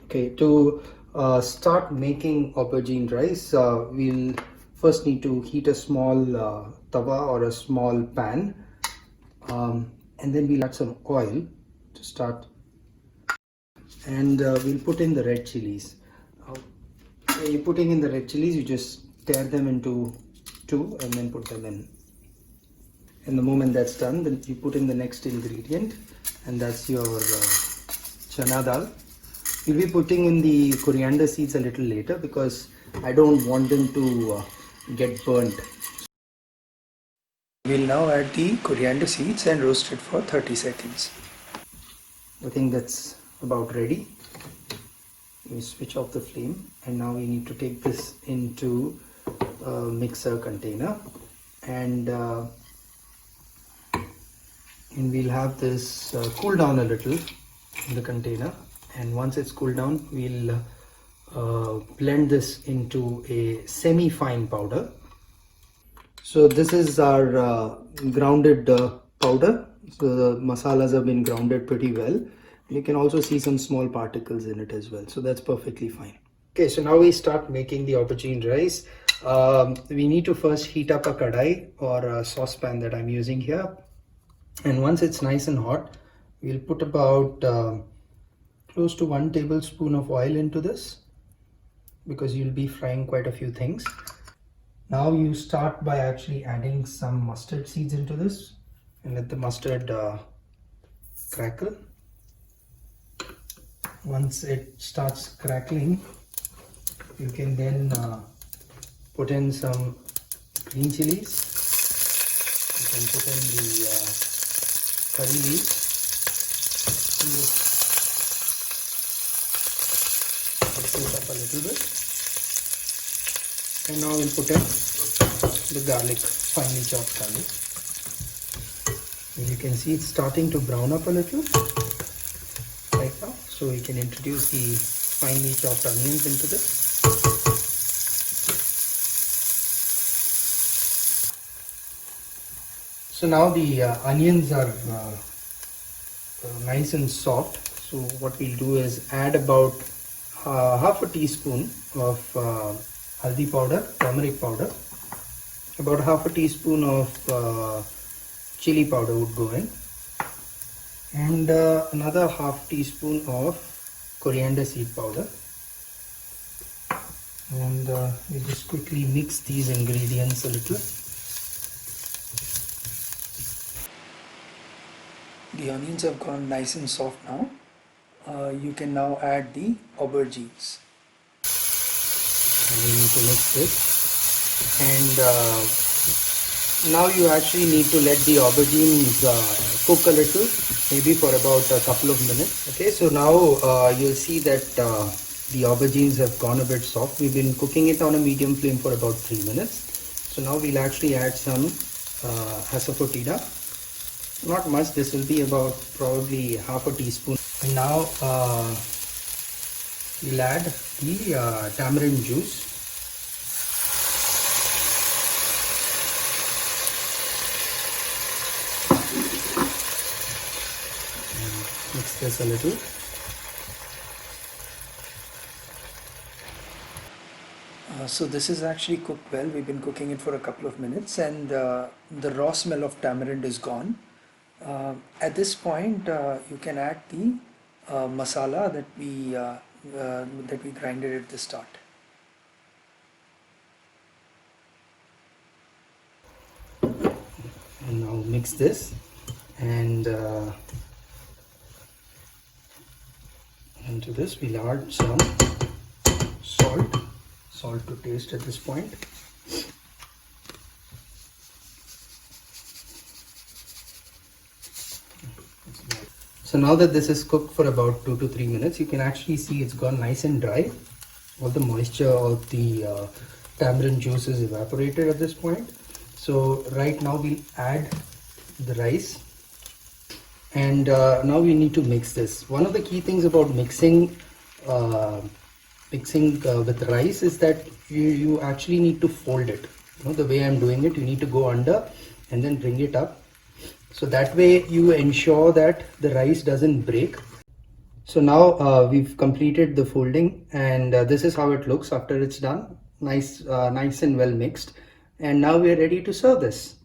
Okay, to start making aubergine rice, we'll first need to heat a small tawa or a small pan, and then we'll add some oil to start, and we'll put in the red chilies. When you're putting in the red chilies, you just tear them into two and then put them in. And the moment that's done, then you put in the next ingredient, and that's your chana dal. We'll be putting in the coriander seeds a little later because I don't want them to get burnt. We'll now add the coriander seeds and roast it for 30 seconds. I think that's about ready. We switch off the flame, and now we need to take this into a mixer container, and we'll have this cool down a little in the container. And once it's cooled down, we'll blend this into a semi-fine powder. So this is our grounded powder. So the masalas have been grounded pretty well. You can also see some small particles in it as well. So that's perfectly fine. Okay, so now we start making the aubergine rice. We need to first heat up a kadai or a saucepan that I'm using here. And once it's nice and hot, we'll put about close to 1 tablespoon of oil into this, because you'll be frying quite a few things. Now you start by actually adding some mustard seeds into this and let the mustard crackle. Once it starts crackling, you can then put in some green chilies. You can put in the curry leaves. Mix it up a little bit, and now we'll put in the garlic, finely chopped garlic. And you can see it's starting to brown up a little right now, so we can introduce the finely chopped onions into this. So now the onions are nice and soft, so what we'll do is add about half a teaspoon of haldi powder, turmeric powder. About half a teaspoon of chili powder would go in, and another half teaspoon of coriander seed powder. And we just quickly mix these ingredients a little. The onions have gone nice and soft now. You can now add the aubergines. We need to mix this, and now you actually need to let the aubergines cook a little, maybe for about a couple of minutes. Okay, so now you'll see that the aubergines have gone a bit soft. We've been cooking it on a medium flame for about 3 minutes. So now we'll actually add some asafoetida. Not much, this will be about probably half a teaspoon. And now we'll add the tamarind juice. And mix this a little. So this is actually cooked well. We've been cooking it for a couple of minutes, and the raw smell of tamarind is gone. At this point, you can add the masala that we grinded at the start. And now mix this, and into this we'll add some salt to taste at this point. So now that this is cooked for about 2 to 3 minutes, you can actually see it's gone nice and dry. All the moisture of the tamarind juice is evaporated at this point. So right now we'll add the rice, and now we need to mix this. One of the key things about mixing with rice is that you actually need to fold it. You know, the way I'm doing it, you need to go under and then bring it up. So that way you ensure that the rice doesn't break. So now we've completed the folding, and this is how it looks after it's done. Nice and well mixed. And now we are ready to serve this.